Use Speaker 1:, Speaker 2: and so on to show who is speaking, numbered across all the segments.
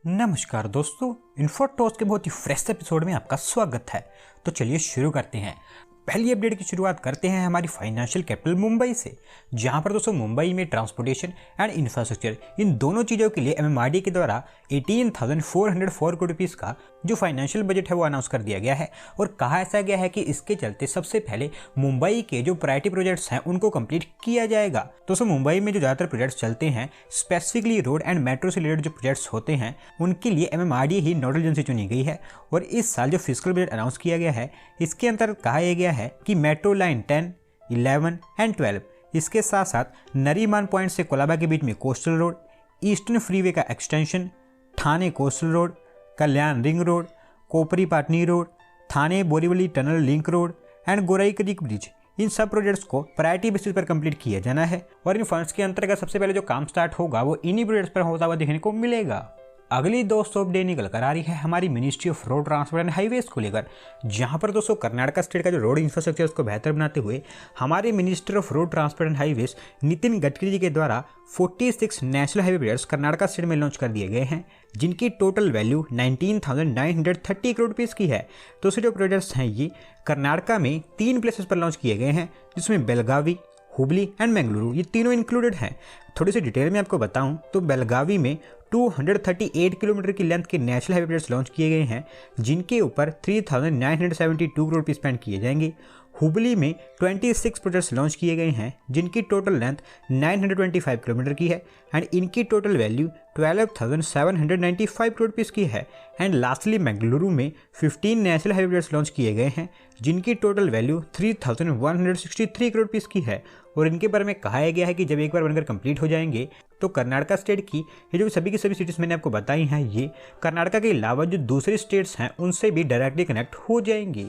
Speaker 1: नमस्कार दोस्तों, इन्फोटॉस के बहुत ही फ्रेश एपिसोड में आपका स्वागत है। तो चलिए शुरू करते हैं। पहली अपडेट की शुरुआत करते हैं हमारी फाइनेंशियल कैपिटल मुंबई से, जहां पर दोस्तों मुंबई में ट्रांसपोर्टेशन एंड इंफ्रास्ट्रक्चर इन दोनों चीज़ों के लिए एमएमआरडीए के द्वारा 18,404 करोड़ रुपीज़ का जो फाइनेंशियल बजट है वो अनाउंस कर दिया गया है। और कहा ऐसा गया है कि इसके चलते सबसे पहले मुंबई के जो प्रायोरिटी प्रोजेक्ट्स हैं उनको कंप्लीट किया जाएगा। दोस्तों मुंबई में जो ज़्यादातर प्रोजेक्ट्स चलते हैं, स्पेसिफिकली रोड एंड मेट्रो से रिलेटेड जो प्रोजेक्ट्स होते हैं, उनके लिए एमएमआरडीए ही नोडल एजेंसी चुनी गई है। और इस साल जो फिस्कल बजट अनाउंस किया गया है, इसके अंतर्गत कहा गया है कि मेट्रो लाइन 10, 11 एंड 12, इसके साथ साथ नरीमान पॉइंट से कोलाबा के बीच में कोस्टल रोड, ईस्टर्न फ्रीवे का extension, Thane coastal road, Kalyan ring road, Kopri Patni road, Thane Borivali tunnel link road and Gorai creek bridge, इन सब प्रोजेक्ट्स को प्रायोरिटी बेसिस पर कंप्लीट किया जाना है। और इन फंड्स के अंतर्गत सबसे पहले जो काम स्टार्ट होगा वो इन्हीं प्रोजेक्ट्स पर होता हुआ देखने को मिलेगा। अगली दोस्तों अपडेट निकल कर आ रही है हमारी ministry of road transport and highways को लेकर, जहां पर दोस्तों कर्नाटक स्टेट का जो रोड इंफ्रास्ट्रक्चर उसको बेहतर बनाते हुए हमारे minister of road transport and highways Nitin Gadkari ji के द्वारा 46 national highway projects Karnataka state में लॉन्च कर दिए गए हैं, जिनकी टोटल वैल्यू 19,930 करोड़ रुपीज़ की है। दोस्तों जो प्रोजेक्ट्स हैं ये कर्नाटका में 3 प्लेसेस पर लॉन्च किए गए हैं, जिसमें बेलगावी, हुबली एंड मैंगलुरु ये तीनों इंक्लूडेड हैं। थोड़ी सी डिटेल में आपको बताऊं तो बेलगावी में 238 किलोमीटर की लेंथ के नेशनल हाईवे प्रोजेक्ट्स लॉन्च किए गए हैं, जिनके ऊपर 3,972 करोड़ रुपये स्पेंड किए जाएंगे। हुबली में 26 प्रोजेक्ट्स लॉन्च किए गए हैं, जिनकी टोटल लेंथ 925 किलोमीटर की है एंड इनकी टोटल वैल्यू 12,795 करोड़ रुपीज़ की है। एंड लास्टली मैंगलुरु में 15 नेशनल हाईवे प्रोजेक्ट्स लॉन्च किए गए हैं, जिनकी टोटल वैल्यू 3,163 करोड़ रुपीज़ की है। और इनके बारे में कहा गया है कि जब एक बार बनकर कंप्लीट हो जाएंगे तो कर्नाटका स्टेट की ये जो सभी की सभी सिटीज़ मैंने आपको बताई हैं, ये कर्नाटका के अलावा जो दूसरे स्टेट्स हैं उनसे भी डायरेक्टली कनेक्ट हो जाएंगी।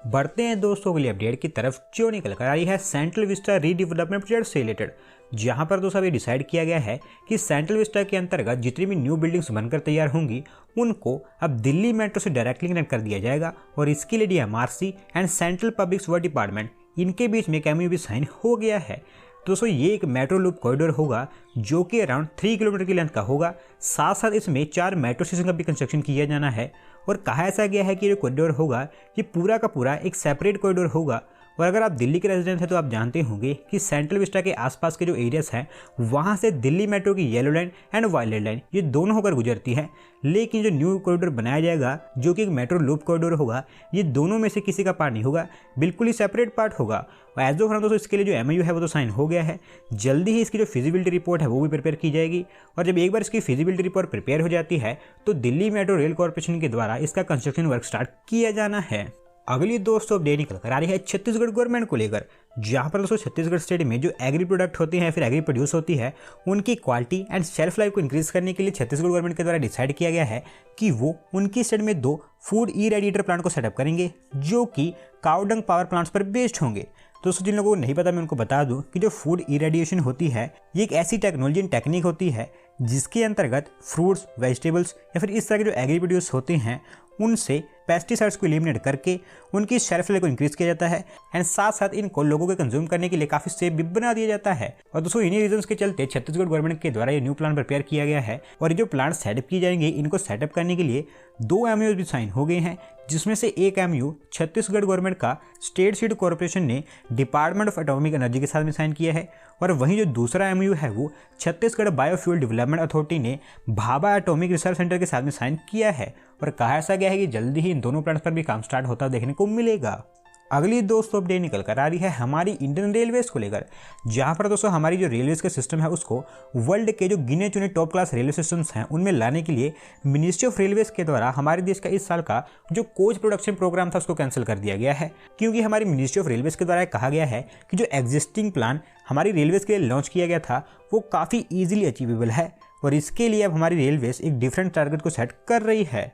Speaker 1: बढ़ते हैं दोस्तों अगली अपडेट की तरफ, जो निकल कर आई है सेंट्रल विस्टा रीडेवलपमेंट प्रोजेक्ट से रिलेटेड, जहां पर दोस्तों अभी डिसाइड किया गया है कि सेंट्रल विस्टा के अंतर्गत जितनी भी न्यू बिल्डिंग्स बनकर तैयार होंगी उनको अब दिल्ली मेट्रो से डायरेक्टली कनेक्ट कर दिया जाएगा। और इसके लिए DMRC and central public work department इनके बीच में एमओयू भी साइन हो गया है। दोस्तों ये एक मेट्रो लूप कॉरिडोर होगा जो कि अराउंड 3 किलोमीटर की लेंथ का होगा। साथ साथ इसमें 4 मेट्रो स्टेशन का भी कंस्ट्रक्शन किया जाना है। और कहा ऐसा गया है कि जो कॉरिडोर होगा ये पूरा का पूरा एक सेपरेट कॉरिडोर होगा। और अगर आप दिल्ली के रेजिडेंट हैं तो आप जानते होंगे कि सेंट्रल विस्टा के आसपास के जो एरियाज हैं वहाँ से दिल्ली मेट्रो की yellow line and violet line ये दोनों होकर गुजरती है। लेकिन जो न्यू कॉरिडोर बनाया जाएगा जो कि एक मेट्रो लूप कॉरिडोर होगा, ये दोनों में से किसी का पार्ट नहीं होगा, बिल्कुल ही सेपरेट पार्ट होगा। और एज ऑफ नाउ दोस्तों इसके लिए जो एमओयू है वो तो साइन हो गया है। जल्दी ही इसकी जो फिजिबिलिटी रिपोर्ट है वो भी प्रिपेयर की जाएगी। और जब एक बार इसकी फिजिबिलिटी रिपोर्ट प्रिपेयर हो जाती है तो दिल्ली मेट्रो रेल कॉर्पोरेशन के द्वारा इसका कंस्ट्रक्शन वर्क स्टार्ट किया जाना है। अगली दोस्तों अपडेट निकल कर आ रही है छत्तीसगढ़ गवर्नमेंट को लेकर, जहां पर दोस्तों छत्तीसगढ़ स्टेट में जो एग्री प्रोडक्ट होते हैं फिर एग्री प्रोड्यूस होती है उनकी क्वालिटी एंड शेल्फ लाइफ को इंक्रीज करने के लिए छत्तीसगढ़ गवर्नमेंट के द्वारा डिसाइड किया गया है कि वो उनकी स्टेट में 2 फूड इरेडिएटर प्लांट को सेटअप करेंगे, जो कि काउडंग पावर प्लांट्स पर बेस्ड होंगे। दोस्तों जिन लोगों को नहीं पता मैं उनको बता दूं कि जो फूड इरेडिएशन होती है ये एक ऐसी टेक्नोलॉजी एंड टेक्निक होती है जिसके अंतर्गत फ्रूट्स, वेजिटेबल्स या फिर इस तरह के जो एग्री प्रोड्यूस होते हैं उनसे पेस्टिसाइड्स को एलिमिनेट करके उनकी शेल्फ लाइफ को इंक्रीज किया जाता है एंड साथ साथ इनको लोगों के कंज्यूम करने के लिए काफ़ी सेफ भी बना दिया जाता है। और दोस्तों इन्हीं रीजंस के चलते छत्तीसगढ़ गवर्नमेंट के द्वारा ये न्यू प्लान प्रिपेयर किया गया है। और ये जो प्लांट सेटअप किए जाएंगे इनको सेटअप करने के लिए 2 एमओयू भी साइन हो गए हैं, जिसमें से एक एमओयू छत्तीसगढ़ गवर्नमेंट का स्टेट सीड कॉर्पोरेशन ने डिपार्टमेंट ऑफ एटॉमिक एनर्जी के साथ में साइन किया है। और वहीं जो दूसरा एमओयू है वो छत्तीसगढ़ बायोफ्यूल डेवलपमेंट अथॉरिटी ने भाभा एटॉमिक रिसर्च सेंटर के साथ में साइन किया है। और कहा ऐसा गया है कि जल्दी ही इन दोनों प्लांट्स पर भी काम स्टार्ट होता देखने को मिलेगा। अगली दोस्तों अपडेट निकल कर आ रही है हमारी इंडियन रेलवेज को लेकर, जहां पर दोस्तों हमारी जो रेलवेज का सिस्टम है उसको वर्ल्ड के जो गिने चुने टॉप क्लास रेलवे सिस्टम्स हैं उनमें लाने के लिए मिनिस्ट्री ऑफ रेलवेज के द्वारा हमारे देश का इस साल का जो कोच प्रोडक्शन प्रोग्राम था उसको कैंसिल कर दिया गया है। क्योंकि हमारी मिनिस्ट्री ऑफ रेलवेज के द्वारा कहा गया है कि जो एग्जिस्टिंग प्लान हमारी रेलवेज के लिए लॉन्च किया गया था वो काफ़ी ईजिली अचीवेबल है। और इसके लिए अब हमारी रेलवेज एक डिफरेंट टारगेट को सेट कर रही है।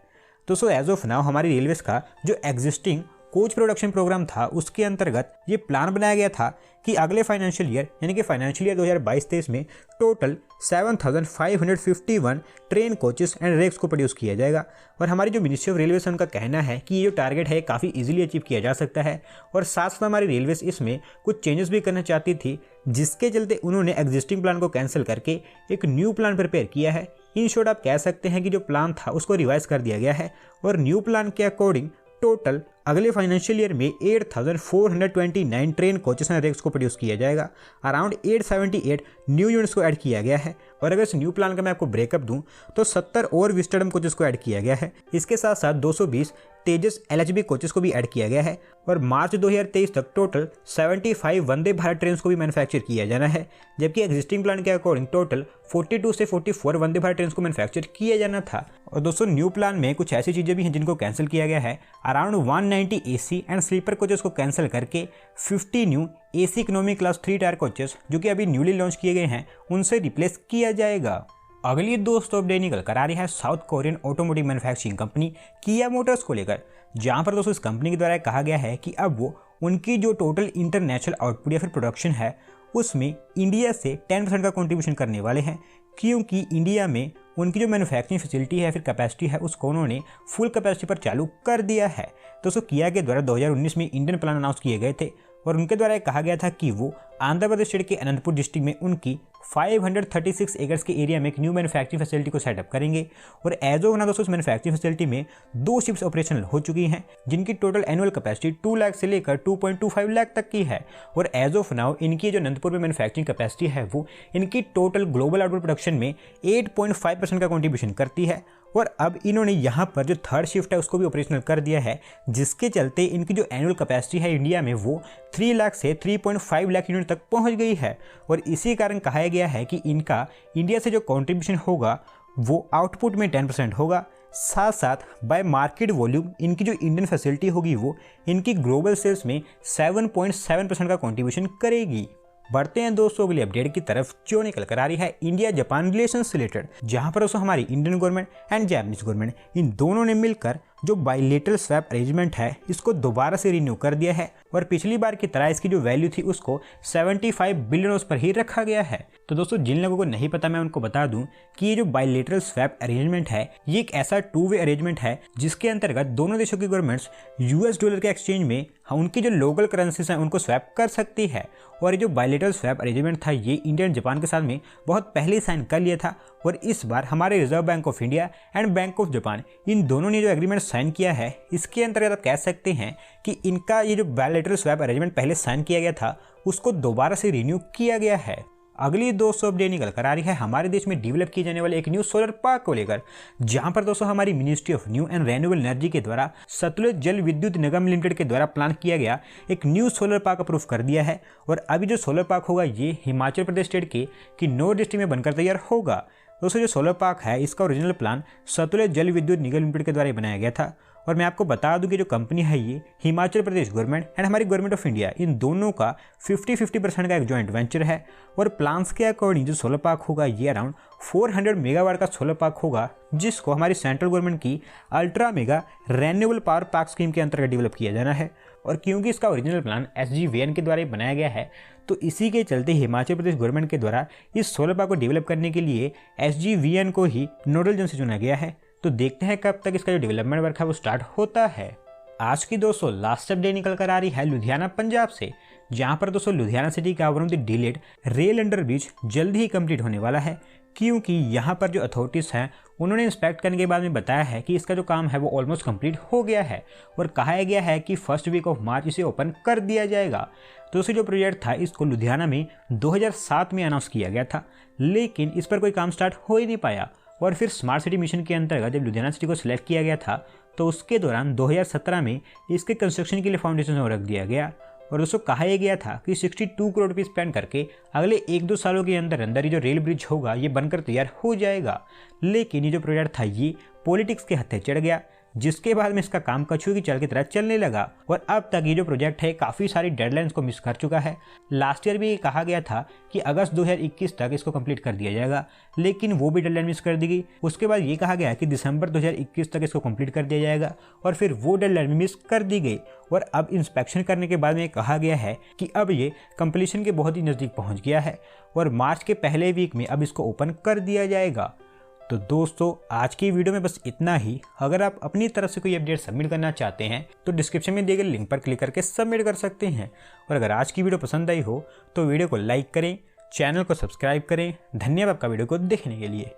Speaker 1: दोस्तों एज ऑफ नाउ हमारी रेलवेज का जो एग्जिस्टिंग कोच प्रोडक्शन प्रोग्राम था उसके अंतर्गत ये प्लान बनाया गया था कि अगले फाइनेंशियल ईयर यानी कि फाइनेंशियल ईयर 2022-23 में total 7,551 train coaches and rakes को प्रोड्यूस किया जाएगा। और हमारी जो मिनिस्ट्री ऑफ रेलवेज उनका कहना है कि ये जो टारगेट है काफ़ी इजीली अचीव किया जा सकता है। और साथ साथ हमारी रेलवेज इसमें कुछ चेंजेस भी करना चाहती थी, जिसके चलते उन्होंने एग्जिस्टिंग प्लान को कैंसिल करके एक न्यू प्लान प्रिपेयर किया है। इन शॉर्ट आप कह सकते हैं कि जो प्लान था उसको रिवाइज कर दिया गया है और न्यू प्लान के अकॉर्डिंग टोटल अगले फाइनेंशियल ईयर में 8,429 ट्रेन कोचेस एंड रेक्स को प्रोड्यूस किया जाएगा। अराउंड 878 न्यू यूनिट्स को ऐड किया गया है और अगर इस न्यू प्लान का मैं आपको ब्रेकअप दूं तो 70 और विस्टाडोम कोचेस को ऐड किया गया है। इसके साथ साथ 220 तेजस LHB कोचेस को भी ऐड किया गया है और मार्च 2023 तक टोटल 75 वंदे भारत ट्रेन को भी मैन्युफैक्चर किया जाना है, जबकि एग्जिस्टिंग प्लान के अकॉर्डिंग टोटल 42 से 44 वंदे भारत ट्रेन को मैन्युफैक्चर किया जाना था। और दोस्तों न्यू प्लान में कुछ ऐसी चीज़ें भी हैं जिनको कैंसिल किया गया है। Around 190 AC and sleeper coaches को कैंसिल करके 50 new AC economy class 3 tier coaches जो कि अभी न्यूली लॉन्च किए गए हैं उनसे रिप्लेस किया जाएगा। अगली दोस्तों अपडेट निकल कर आ रही है south Korean automotive manufacturing company किया मोटर्स को लेकर, जहां पर दोस्तों इस कंपनी के द्वारा कहा गया है कि अब वो उनकी जो टोटल इंटरनेशनल आउटपुट या फिर प्रोडक्शन है उसमें इंडिया से 10% का कंट्रीब्यूशन करने वाले हैं, क्योंकि इंडिया में उनकी जो मैन्युफैक्चरिंग फैसिलिटी है फिर कैपेसिटी है उसको उन्होंने फुल कैपेसिटी पर चालू कर दिया है। दोस्तों किया के द्वारा 2019 में इंडियन प्लान अनाउंस किए गए थे और उनके द्वारा कहा गया था कि वो आंध्र प्रदेश स्टेट के अनंतपुर डिस्ट्रिक्ट में उनकी 536 एकर्स के एरिया में एक न्यू मैन्युफैक्चरिंग फैसिलिटी को सेटअप करेंगे। और एज ऑफ नाउ दोस्तों उस मैन्युफैक्चरिंग फैसिलिटी में 2 शिप्स ऑपरेशनल हो चुकी हैं जिनकी टोटल एनुअल कैपेसिटी 2 लाख से लेकर 2.25 लाख तक की है। और एज ऑफ नाउ इनकी जो अनंतपुर में मैन्युफैक्चरिंग कैपेसिटी है वो इनकी टोटल ग्लोबल आउटपुट प्रोडक्शन में 8.5% का कंट्रीब्यूशन करती है। और अब इन्होंने यहाँ पर जो थर्ड शिफ्ट है उसको भी ऑपरेशनल कर दिया है, जिसके चलते इनकी जो एनुअल कैपेसिटी है इंडिया में वो 3 लाख से 3.5 लाख यूनिट तक पहुँच गई है। और इसी कारण कहा गया है कि इनका इंडिया से जो कंट्रीब्यूशन होगा वो आउटपुट में 10% होगा। साथ साथ बाय मार्केट वॉल्यूम इनकी जो इंडियन फैसिलिटी होगी वो इनकी ग्लोबल सेल्स में 7.7% का कंट्रीब्यूशन करेगी। बढ़ते हैं दोस्तों अगली अपडेट की तरफ जो निकल कर आ रही है इंडिया जापान रिलेशन से रिलेटेड, जहां पर दोस्तों हमारी Indian government and Japanese government in दोनों ने मिलकर जो बायलेटरल स्वैप अरेंजमेंट है इसको दोबारा से रिन्यू कर दिया है और पिछली बार की तरह इसकी जो वैल्यू थी उसको 75 बिलियन पर ही रखा गया है। तो दोस्तों जिन लोगों को नहीं पता मैं उनको बता दूं कि ये जो बायलेटरल स्वैप अरेंजमेंट है ये एक ऐसा 2-वे अरेंजमेंट है जिसके अंतर्गत दोनों देशों की गवर्नमेंट्स US डॉलर के एक्सचेंज में उनकी जो लोकल करेंसीज हैं उनको स्वैप कर सकती है। और ये जो बायलेटरल स्वैप अरेंजमेंट था ये इंडिया एंड जापान के साथ में बहुत पहले साइन कर लिया था और इस बार हमारे reserve bank of India and bank of Japan इन दोनों ने जो एग्रीमेंट साइन किया है इसके अंतर्गत आप कह सकते हैं कि इनका ये जो बायलेटरल स्वैप अरेंजमेंट पहले साइन किया गया था उसको दोबारा से रिन्यू किया गया है। अगली दोस्तों अपडेट निकल कर आ रही है हमारे देश में डेवलप किए जाने वाले एक न्यू सोलर पार्क को लेकर, जहां पर दोस्तों हमारी ministry of new and renewable energy के द्वारा सतलुज जल विद्युत निगम लिमिटेड के द्वारा प्लान किया गया एक न्यू सोलर पार्क अप्रूव कर दिया है। और अभी जो सोलर पार्क होगा ये हिमाचल प्रदेश स्टेट के किन्नौर डिस्ट्रिक्ट में बनकर तैयार होगा। दोस्तों जो सोलर पार्क है इसका ओरिजिनल प्लान सतलुज जल विद्युत निगम लिमिटेड के द्वारा बनाया गया था और मैं आपको बता दूं कि जो कंपनी है ये हिमाचल प्रदेश गवर्नमेंट एंड हमारी गवर्नमेंट ऑफ इंडिया इन दोनों का 50-50% का एक जॉइंट वेंचर है। और प्लान्स के अकॉर्डिंग जो सोलर पार्क होगा ये अराउंड 400 मेगावाट का सोलर पार्क होगा जिसको हमारी सेंट्रल गवर्नमेंट की ultra mega renewable power park scheme के अंतर्गत डेवलप किया जाना है। और क्योंकि इसका ओरिजिनल प्लान SGVN के द्वारा बनाया गया है तो इसी के चलते हिमाचल प्रदेश गवर्नमेंट के द्वारा इस सोलर पार्क को डेवलप करने के लिए SGVN को ही नोडल एजेंसी चुना गया है। तो देखते हैं कब तक इसका जो डेवलपमेंट वर्क है वो स्टार्ट होता है। आज की दोस्तों लास्ट अपडेट निकल कर आ रही है लुधियाना पंजाब से, जहां पर दोस्तों लुधियाना सिटी का one of the delayed rail under bridge जल्द ही कंप्लीट होने वाला है, क्योंकि यहाँ पर जो अथॉरिटीज़ हैं उन्होंने इंस्पेक्ट करने के बाद में बताया है कि इसका जो काम है वो ऑलमोस्ट कंप्लीट हो गया है और कहा गया है कि फर्स्ट वीक ऑफ मार्च इसे ओपन कर दिया जाएगा। तो दोस्तों जो प्रोजेक्ट था इसको लुधियाना में 2007 में अनाउंस किया गया था, लेकिन इस पर कोई काम स्टार्ट हो ही नहीं पाया। और फिर स्मार्ट सिटी मिशन के अंतर्गत जब लुधियाना सिटी को सिलेक्ट किया गया था तो उसके दौरान 2017 में इसके कंस्ट्रक्शन के लिए फाउंडेशन रख दिया गया। और दोस्तों कहा यह गया था कि 62 करोड़ रुपये स्पेंड करके अगले 1-2 सालों के अंदर अंदर ये जो रेल ब्रिज होगा ये बनकर तैयार हो जाएगा। लेकिन ये जो प्रोजेक्ट था ये पॉलिटिक्स के हत्थे चढ़ गया, जिसके बाद में इसका काम कछुए की चाल की तरह चलने लगा और अब तक ये जो प्रोजेक्ट है काफ़ी सारी डेडलाइंस को मिस कर चुका है। लास्ट ईयर भी कहा गया था कि अगस्त 2021 तक इसको कंप्लीट कर दिया जाएगा, लेकिन वो भी डेडलाइन मिस कर दी गई। उसके बाद ये कहा गया कि दिसंबर 2021 तक इसको कंप्लीट कर दिया जाएगा और फिर वो डेडलाइन मिस कर दी गई। और अब इंस्पेक्शन करने के बाद में कहा गया है कि अब ये कंप्लीशन के बहुत ही नज़दीक पहुँच गया है और मार्च के पहले वीक में अब इसको ओपन कर दिया जाएगा। तो दोस्तों आज की वीडियो में बस इतना ही। अगर आप अपनी तरफ से कोई अपडेट सबमिट करना चाहते हैं तो डिस्क्रिप्शन में दिए गए लिंक पर क्लिक करके सबमिट कर सकते हैं। और अगर आज की वीडियो पसंद आई हो तो वीडियो को लाइक करें, चैनल को सब्सक्राइब करें। धन्यवाद आपका वीडियो को देखने के लिए।